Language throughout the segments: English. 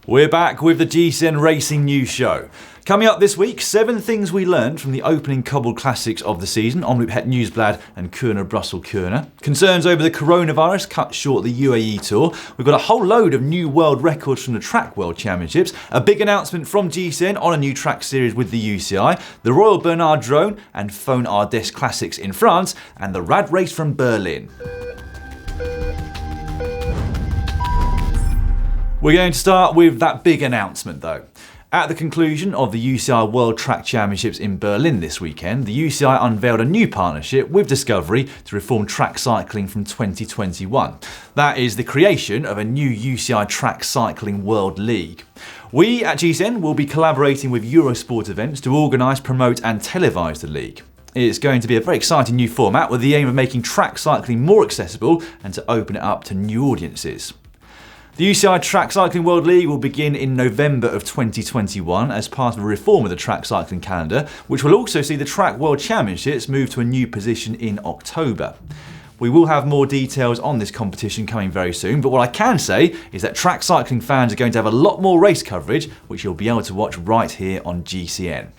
We're back with the GCN Racing News Show. Coming up this week, 7 things we learned from the opening Cobbles classics of the season, Omloop Het Nieuwsblad and Kuurne-Brussels-Kurrne. Concerns over the coronavirus cut short the UAE Tour. We've got a whole load of new world records from the Track World Championships, a big announcement from GCN on a new track series with the UCI, the Royal Bernard Drone and Froome Ardèche Classics in France, and the Rad Race from Berlin. We're going to start with that big announcement though. At the conclusion of the UCI World Track Championships in Berlin this weekend, the UCI unveiled a new partnership with Discovery to reform track cycling from 2021. That is the creation of a new UCI Track Cycling World League. We at GCN will be collaborating with Eurosport Events to organise, promote and televise the league. It's going to be a very exciting new format with the aim of making track cycling more accessible and to open it up to new audiences. The UCI Track Cycling World League will begin in November of 2021 as part of a reform of the track cycling calendar, which will also see the Track World Championships move to a new position in October. We will have more details on this competition coming very soon, but what I can say is that track cycling fans are going to have a lot more race coverage, which you'll be able to watch right here on GCN.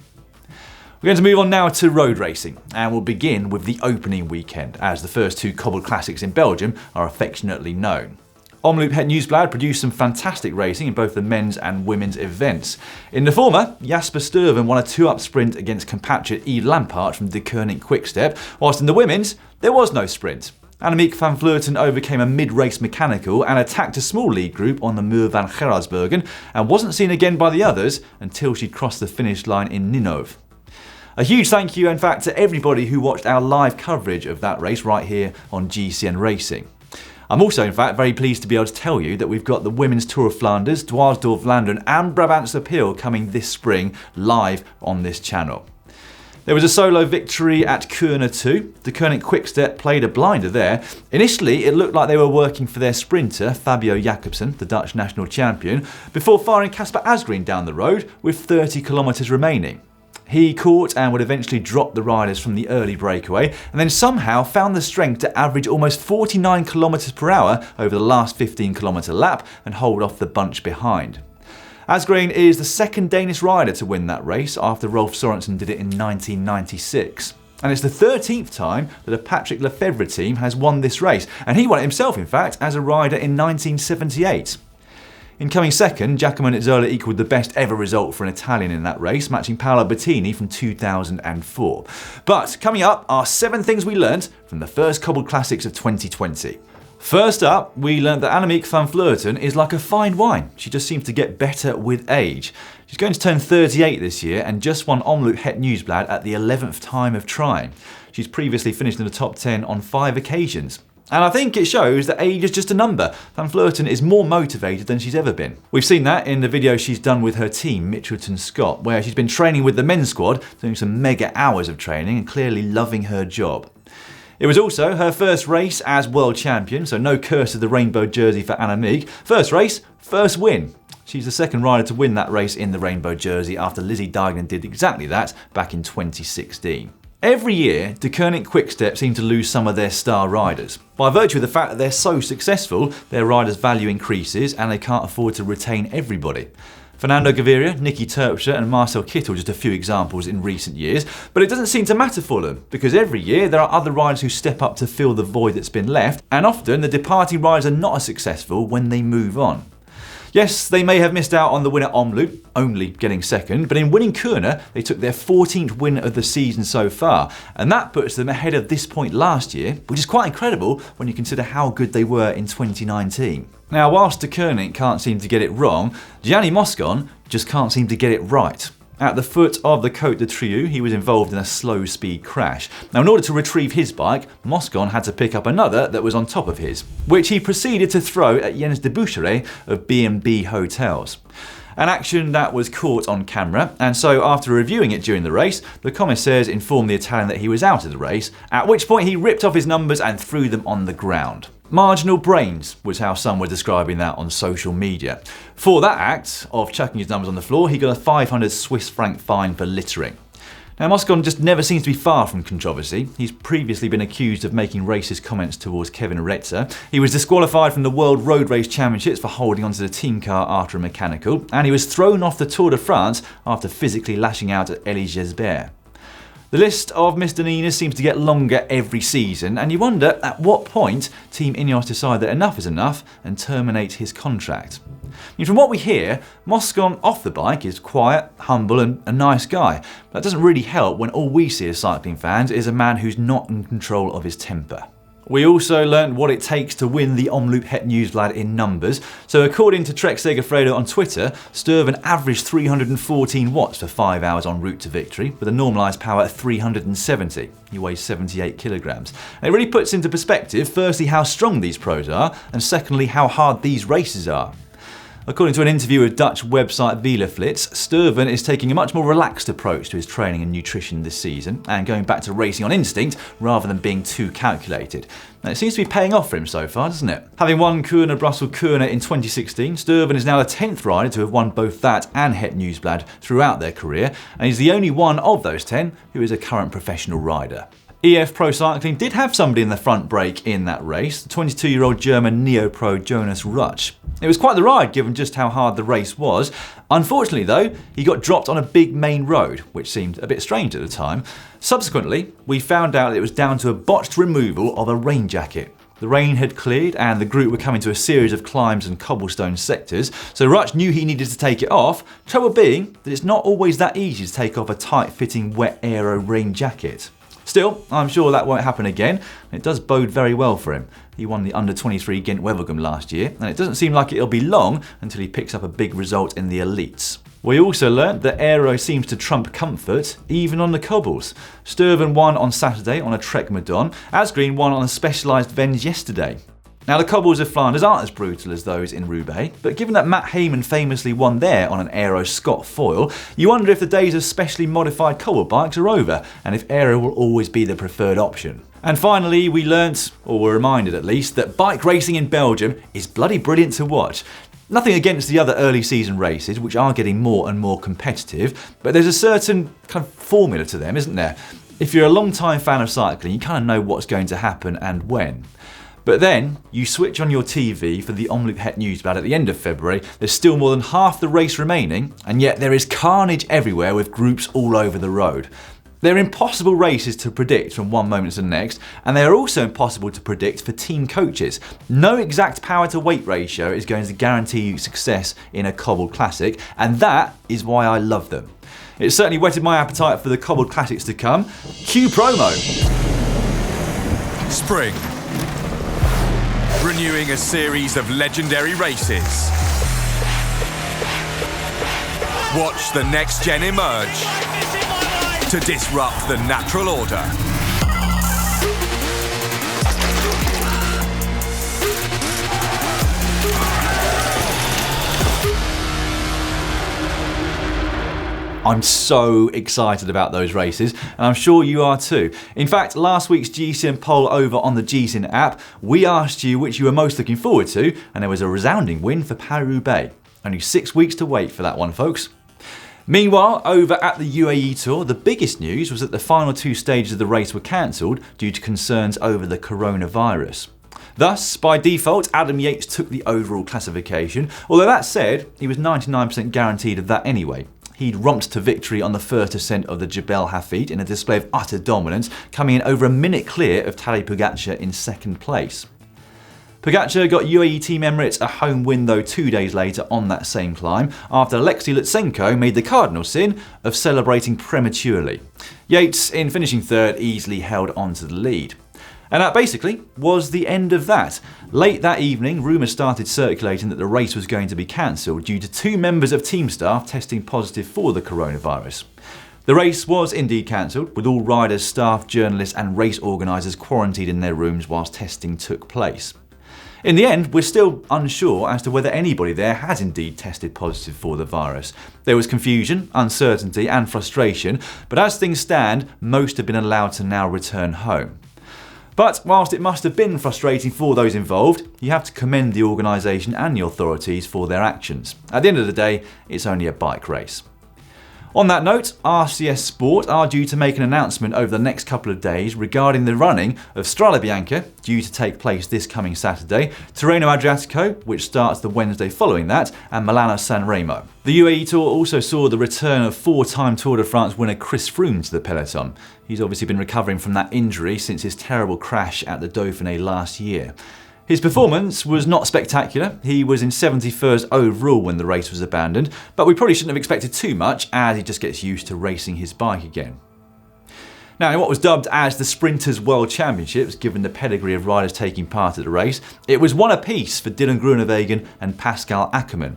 We're going to move on now to road racing, and we'll begin with the opening weekend, as the first 2 Cobbles classics in Belgium are affectionately known. Omloop Het Nieuwsblad produced some fantastic racing in both the men's and women's events. In the former, Jasper Stuyven won a 2-up sprint against compatriot Yves Lampaert from De Koning Quickstep, whilst in the women's, there was no sprint. Annemiek van Vleuten overcame a mid-race mechanical and attacked a small lead group on the Muur van Gerardsbergen and wasn't seen again by the others until she'd crossed the finish line in Ninove. A huge thank you, in fact, to everybody who watched our live coverage of that race right here on GCN Racing. I'm also, in fact, very pleased to be able to tell you that we've got the Women's Tour of Flanders, Dwars door Vlaanderen and Brabantse Pijl coming this spring live on this channel. There was a solo victory at Kuurne too. De Koning Quickstep played a blinder there. Initially, it looked like they were working for their sprinter, Fabio Jacobsen, the Dutch national champion, before firing Casper Asgreen down the road with 30 kilometres remaining. He caught and would eventually drop the riders from the early breakaway and then somehow found the strength to average almost 49 km per hour over the last 15-kilometre lap and hold off the bunch behind. Asgreen is the second Danish rider to win that race after Rolf Sørensen did it in 1996. And it's the 13th time that a Patrick Lefevre team has won this race, and he won it himself in fact as a rider in 1978. In coming second, Giacomo Nizzolo equalled the best ever result for an Italian in that race, matching Paolo Bettini from 2004. But coming up are 7 things we learnt from the first Cobbles Classics of 2020. First up, we learnt that Annemiek van Vleuten is like a fine wine. She just seems to get better with age. She's going to turn 38 this year and just won Omloop Het Nieuwsblad at the 11th time of trying. She's previously finished in the top 10 on 5 occasions. And I think it shows that age is just a number. Van Vleuten is more motivated than she's ever been. We've seen that in the video she's done with her team, Mitchelton Scott, where she's been training with the men's squad, doing some mega hours of training and clearly loving her job. It was also her first race as world champion, so no curse of the rainbow jersey for Annemiek. First race, first win. She's the second rider to win that race in the rainbow jersey after Lizzie Deignan did exactly that back in 2016. Every year, De Koning Quickstep seem to lose some of their star riders. By virtue of the fact that they're so successful, their riders' value increases and they can't afford to retain everybody. Fernando Gaviria, Nicky Terpstra and Marcel Kittel just a few examples in recent years, but it doesn't seem to matter for them, because every year there are other riders who step up to fill the void that's been left, and often the departing riders are not as successful when they move on. Yes, they may have missed out on the win at Omloop, only getting second, but in winning Kuurne, they took their 14th win of the season so far, and that puts them ahead of this point last year, which is quite incredible when you consider how good they were in 2019. Now, whilst De Koning can't seem to get it wrong, Gianni Moscon just can't seem to get it right. At the foot of the Côte de Trieux, he was involved in a slow-speed crash. Now, in order to retrieve his bike, Moscon had to pick up another that was on top of his, which he proceeded to throw at Jens de Boucheret of B&B Hotels. An action that was caught on camera, and so after reviewing it during the race, the commissaires informed the Italian that he was out of the race, at which point he ripped off his numbers and threw them on the ground. Marginal brains was how some were describing that on social media. For that act of chucking his numbers on the floor, he got a 500 Swiss franc fine for littering. Now, Moscon just never seems to be far from controversy. He's previously been accused of making racist comments towards Kevin Reza. He was disqualified from the World Road Race Championships for holding onto the team car after a mechanical, and he was thrown off the Tour de France after physically lashing out at Elie Gesbert. The list of misdemeanors seems to get longer every season, and you wonder at what point Team Ineos decide that enough is enough and terminate his contract. From what we hear, Moscon off the bike is quiet, humble and a nice guy. But that doesn't really help when all we see as cycling fans is a man who's not in control of his temper. We also learned what it takes to win the Omloop Het Niewsblad in numbers. So according to Trek Segafredo on Twitter, Sturven averaged 314 watts for 5 hours en route to victory, with a normalised power of 370. He weighs 78 kilograms. And it really puts into perspective, firstly, how strong these pros are, and secondly, how hard these races are. According to an interview with Dutch website Wielerflits, Sturven is taking a much more relaxed approach to his training and nutrition this season and going back to racing on instinct rather than being too calculated. And it seems to be paying off for him so far, doesn't it? Having won Kuurne-Brussels-Kurrne in 2016, Sturven is now the 10th rider to have won both that and Het Niewsblad throughout their career, and he's the only one of those 10 who is a current professional rider. EF Pro Cycling did have somebody in the front brake in that race, the 22-year-old German neo-pro Jonas Rutsch. It was quite the ride given just how hard the race was. Unfortunately though, he got dropped on a big main road, which seemed a bit strange at the time. Subsequently, we found out that it was down to a botched removal of a rain jacket. The rain had cleared and the group were coming to a series of climbs and cobblestone sectors, so Rutsch knew he needed to take it off, trouble being that it's not always that easy to take off a tight-fitting wet aero rain jacket. Still, I'm sure that won't happen again, and it does bode very well for him. He won the under-23 Ghent-Wevelgem last year, and it doesn't seem like it'll be long until he picks up a big result in the elites. We also learnt that aero seems to trump comfort, even on the cobbles. Sturven won on Saturday on a Trek Madon, Asgreen won on a specialised Vens yesterday. Now the cobbles of Flanders aren't as brutal as those in Roubaix, but given that Matt Hayman famously won there on an Aero Scott foil, you wonder if the days of specially modified cobble bikes are over, and if Aero will always be the preferred option. And finally, we learnt, or were reminded at least, that bike racing in Belgium is bloody brilliant to watch. Nothing against the other early season races, which are getting more and more competitive, but there's a certain kind of formula to them, isn't there? If you're a long-time fan of cycling, you kind of know what's going to happen and when. But then, you switch on your TV for the Omloop Het Niewsblad at the end of February, there's still more than half the race remaining, and yet there is carnage everywhere with groups all over the road. They're impossible races to predict from one moment to the next, and they are also impossible to predict for team coaches. No exact power to weight ratio is going to guarantee you success in a cobbled classic, and that is why I love them. It certainly whetted my appetite for the cobbled classics to come. Cue promo! Spring. Renewing a series of legendary races. Watch the next gen emerge to disrupt the natural order. I'm so excited about those races, and I'm sure you are too. In fact, last week's GCN poll over on the GCN app, we asked you which you were most looking forward to, and there was a resounding win for Paris-Roubaix. Only 6 weeks to wait for that one, folks. Meanwhile, over at the UAE Tour, the biggest news was that the final 2 stages of the race were cancelled due to concerns over the coronavirus. Thus, by default, Adam Yates took the overall classification, although that said, he was 99% guaranteed of that anyway. He'd romped to victory on the first ascent of the Jebel Hafid in a display of utter dominance, coming in over a minute clear of Tadej Pogačar in second place. Pogačar got UAE Team Emirates a home win though 2 days later on that same climb, after Alexei Lutsenko made the cardinal sin of celebrating prematurely. Yates, in finishing third, easily held on to the lead. And that basically was the end of that. Late that evening, rumours started circulating that the race was going to be cancelled due to 2 members of team staff testing positive for the coronavirus. The race was indeed cancelled, with all riders, staff, journalists and race organisers quarantined in their rooms whilst testing took place. In the end, we're still unsure as to whether anybody there has indeed tested positive for the virus. There was confusion, uncertainty and frustration, but as things stand, most have been allowed to now return home. But whilst it must have been frustrating for those involved, you have to commend the organisation and the authorities for their actions. At the end of the day, it's only a bike race. On that note, RCS Sport are due to make an announcement over the next couple of days regarding the running of Strade Bianche, due to take place this coming Saturday, Tirreno Adriatico, which starts the Wednesday following that, and Milano-San Remo. The UAE Tour also saw the return of four-time Tour de France winner Chris Froome to the peloton. He's obviously been recovering from that injury since his terrible crash at the Dauphiné last year. His performance was not spectacular. He was in 71st overall when the race was abandoned, but we probably shouldn't have expected too much as he just gets used to racing his bike again. Now, in what was dubbed as the Sprinters World Championships, given the pedigree of riders taking part at the race, it was one apiece for Dylan Groenewegen and Pascal Ackermann.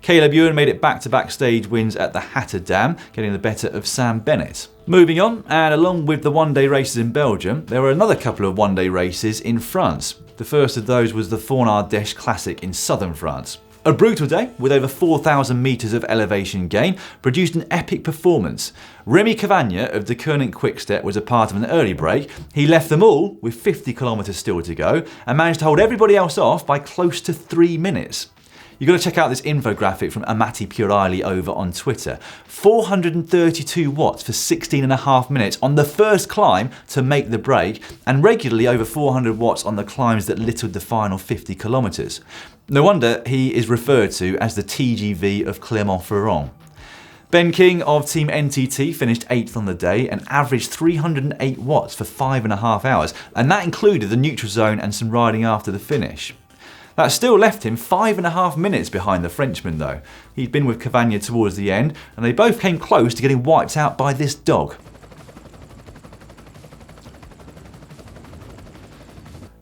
Caleb Ewan made it back-to-back stage wins at the Hatter Dam, getting the better of Sam Bennett. Moving on, and along with the one-day races in Belgium, there were another couple of one-day races in France. The first of those was the Fournes-Ardèche Classic in southern France. A brutal day with over 4,000 metres of elevation gain produced an epic performance. Remy Cavagna of the Kuurne Quickstep was a part of an early break. He left them all with 50 kilometres still to go and managed to hold everybody else off by close to 3 minutes. You've got to check out this infographic from Amati Puraili over on Twitter. 432 watts for 16.5 minutes on the first climb to make the break, and regularly over 400 watts on the climbs that littered the final 50 kilometres. No wonder he is referred to as the TGV of Clermont-Ferrand. Ben King of Team NTT finished 8th on the day and averaged 308 watts for 5.5 hours, and that included the neutral zone and some riding after the finish. That still left him 5.5 minutes behind the Frenchman though. He'd been with Cavagna towards the end, and they both came close to getting wiped out by this dog.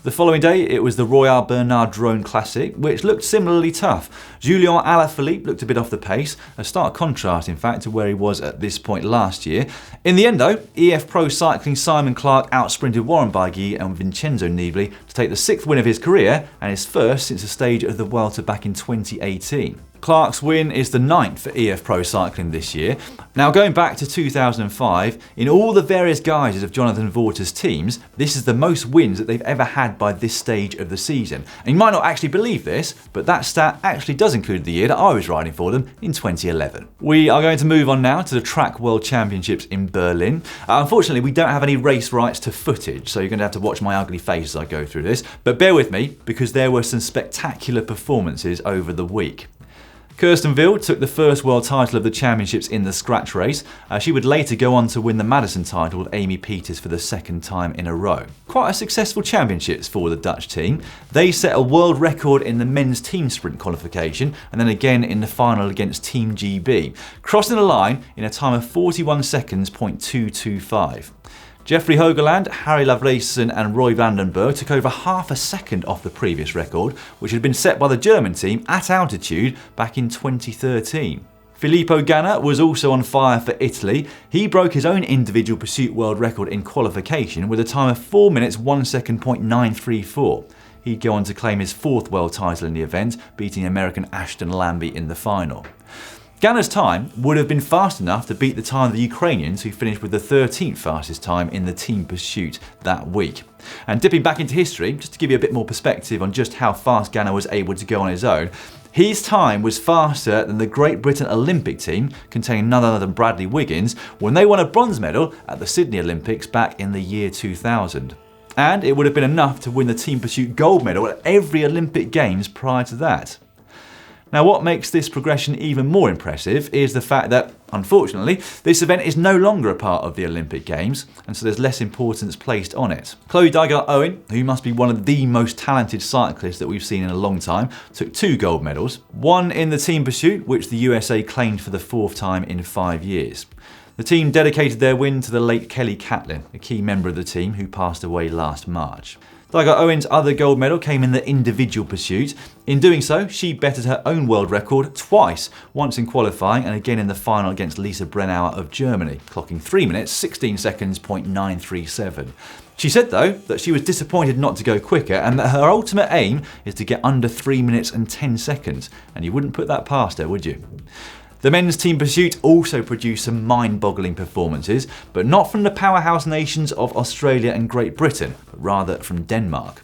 The following day, it was the Royal Bernard Drone Classic, which looked similarly tough. Julien Alaphilippe looked a bit off the pace, a stark contrast in fact to where he was at this point last year. In the end though, EF Pro Cycling Simon Clark outsprinted Warren Barguil and Vincenzo Nibali to take the 6th win of his career and his first since the stage of the Vuelta back in 2018. Clark's win is the 9th for EF Pro Cycling this year. Now, going back to 2005, in all the various guises of Jonathan Vaughters' teams, this is the most wins that they've ever had by this stage of the season. And you might not actually believe this, but that stat actually does include the year that I was riding for them in 2011. We are going to move on now to the Track World Championships in Berlin. Unfortunately, we don't have any race rights to footage, so you're going to have to watch my ugly face as I go through this. But bear with me, because there were some spectacular performances over the week. Kirsten Wild took the first world title of the championships in the scratch race. She would later go on to win the Madison title with Amy Peters for the 2nd time in a row. Quite a successful championships for the Dutch team. They set a world record in the men's team sprint qualification and then again in the final against Team GB, crossing the line in a time of 41 seconds, .225. Jeffrey Hogeland, Harry Lavrason and Roy Vandenberg took over half a second off the previous record, which had been set by the German team at altitude back in 2013. Filippo Ganna was also on fire for Italy. He broke his own individual pursuit world record in qualification with a time of 4 minutes 1 second .934. He'd go on to claim his 4th world title in the event, beating American Ashton Lambie in the final. Ganna's time would have been fast enough to beat the time of the Ukrainians, who finished with the 13th fastest time in the team pursuit that week. And dipping back into history, just to give you a bit more perspective on just how fast Ganna was able to go on his own, his time was faster than the Great Britain Olympic team, containing none other than Bradley Wiggins, when they won a bronze medal at the Sydney Olympics back in the year 2000. And it would have been enough to win the team pursuit gold medal at every Olympic Games prior to that. Now, what makes this progression even more impressive is the fact that, unfortunately, this event is no longer a part of the Olympic Games, and so there's less importance placed on it. Chloe Dygert-Owen, who must be one of the most talented cyclists that we've seen in a long time, took 2 gold medals, one in the team pursuit, which the USA claimed for the 4th time in 5 years. The team dedicated their win to the late Kelly Catlin, a key member of the team who passed away last March. Dygert-Owen's other gold medal came in the individual pursuit. In doing so, she bettered her own world record twice, once in qualifying and again in the final against Lisa Brennauer of Germany, clocking 3 minutes 16 seconds .937. She said though that she was disappointed not to go quicker and that her ultimate aim is to get under 3 minutes and 10 seconds, and you wouldn't put that past her, would you? The men's team pursuit also produced some mind-boggling performances, but not from the powerhouse nations of Australia and Great Britain, but rather from Denmark.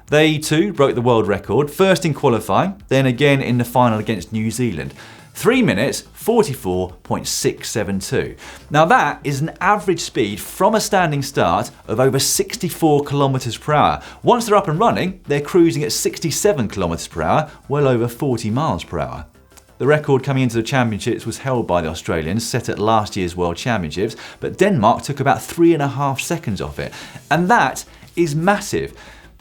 They too broke the world record, first in qualifying, then again in the final against New Zealand. 3 minutes 44.672. Now that is an average speed from a standing start of over 64 kilometers per hour. Once they're up and running, they're cruising at 67 kilometers per hour, well over 40 miles per hour. The record coming into the championships was held by the Australians, set at last year's World Championships, but Denmark took about 3.5 seconds off it. And that is massive.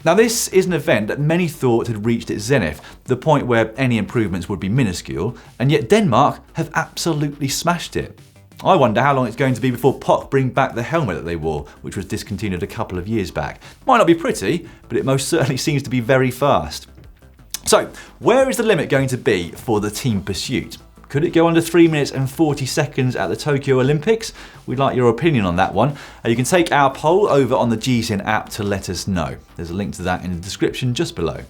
Now this is an event that many thought had reached its zenith, the point where any improvements would be minuscule, and yet Denmark have absolutely smashed it. I wonder how long it's going to be before POC bring back the helmet that they wore, which was discontinued a couple of years back. Might not be pretty, but it most certainly seems to be very fast. So, where is the limit going to be for the team pursuit? Could it go under 3 minutes and 40 seconds at the Tokyo Olympics? We'd like your opinion on that one. You can take our poll over on the GCN app to let us know. There's a link to that in the description just below.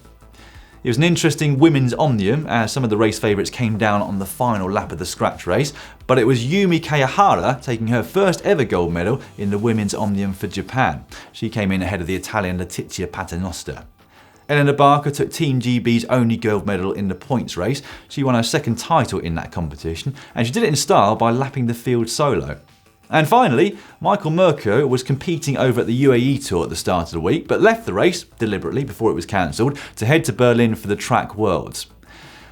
It was an interesting women's omnium as some of the race favourites came down on the final lap of the scratch race, but it was Yumi Kayahara taking her first ever gold medal in the women's omnium for Japan. She came in ahead of the Italian Letizia Paternoster. Elena Barker took Team GB's only gold medal in the points race. She won her second title in that competition, and she did it in style by lapping the field solo. And finally, Michael Murko was competing over at the UAE Tour at the start of the week, but left the race, deliberately before it was cancelled, to head to Berlin for the Track Worlds.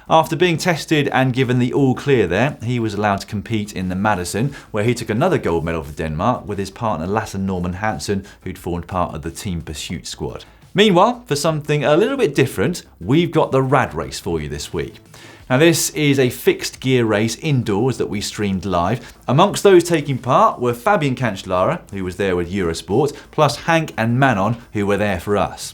After being tested and given the all clear there, he was allowed to compete in the Madison, where he took another gold medal for Denmark with his partner Lasse Norman Hansen, who'd formed part of the team pursuit squad. Meanwhile, for something a little bit different, we've got the Rad Race for you this week. Now this is a fixed gear race indoors that we streamed live. Amongst those taking part were Fabian Cancellara, who was there with Eurosport, plus Hank and Manon, who were there for us.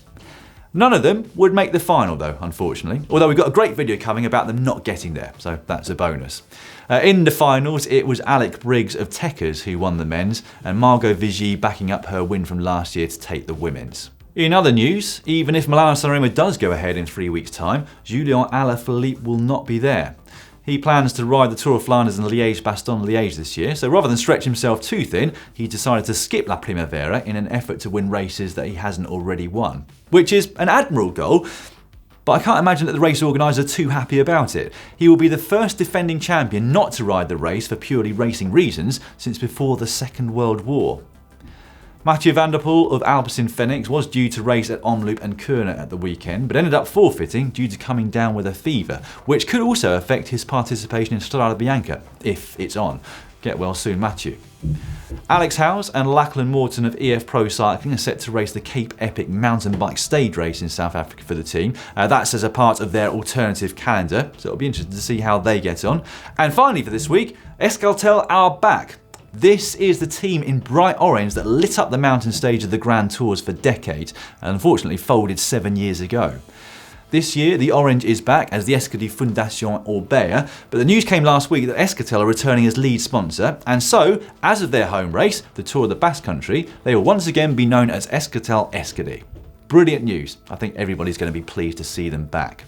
None of them would make the final though, unfortunately, although we've got a great video coming about them not getting there, so that's a bonus. In the finals, it was Alec Briggs of Tekkers who won the men's, and Margot Vigie backing up her win from last year to take the women's. In other news, even if Milano-San Remo does go ahead in 3 weeks' time, Julien Alaphilippe will not be there. He plans to ride the Tour of Flanders and Liège-Bastogne-Liège this year, so rather than stretch himself too thin, he decided to skip La Primavera in an effort to win races that he hasn't already won. Which is an admirable goal, but I can't imagine that the race organisers are too happy about it. He will be the first defending champion not to ride the race for purely racing reasons since before the Second World War. Mathieu van der Poel of Alpecin Fenix was due to race at Omloop and Kuurne at the weekend, but ended up forfeiting due to coming down with a fever, which could also affect his participation in Strade Bianca, if it's on. Get well soon, Mathieu. Alex Howes and Lachlan Morton of EF Pro Cycling are set to race the Cape Epic mountain bike stage race in South Africa for the team. That's as a part of their alternative calendar, so it'll be interesting to see how they get on. And finally for this week, Euskaltel are back. This is the team in bright orange that lit up the mountain stage of the Grand Tours for decades and unfortunately folded 7 years ago. This year, the orange is back as the Escadi Fondation Orbea, but the news came last week that Euskaltel are returning as lead sponsor, and so, as of their home race, the Tour of the Basque Country, they will once again be known as Euskaltel Escadi. Brilliant news. I think everybody's going to be pleased to see them back.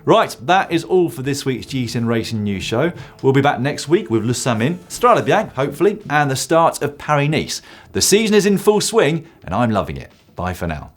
Right, that is all for this week's GCN Racing News Show. We'll be back next week with Le Samin, Strade Bianche, hopefully, and the start of Paris-Nice. The season is in full swing, and I'm loving it. Bye for now.